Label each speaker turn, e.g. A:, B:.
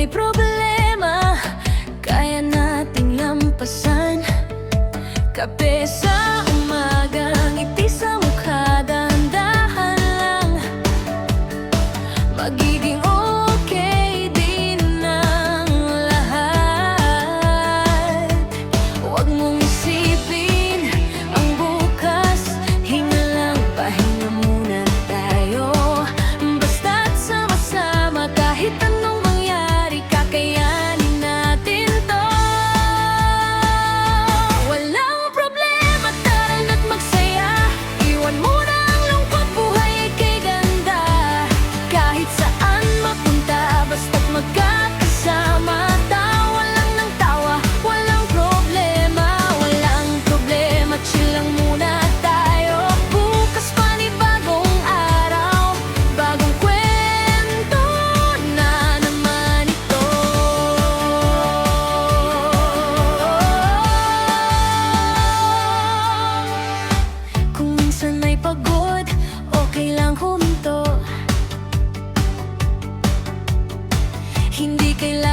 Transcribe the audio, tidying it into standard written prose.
A: may problema, kaya nating lampasan. Kape sa umaga, ngiti sa mukha, dahan-dahan lang. Magiging okay din ang lahat. Huwag mong isipin ang bukas, hinga lang, pahinga muna tayo. Basta't sama-sama, kahit anong mangyari, kakayanin natin to. Walang problema, tara na't magsaya. Iwan mo na ang lungkot, buhay ay kay ganda. Kahit saan mapunta, basta't magkakasama, tawa lang ng tawa, walang problema. Walang problema, chill lang muna tayo. Bukas panibagong araw, bagong kwento na naman ito. Kung minsan may pagod, okay lang huminto. Hindi kailangan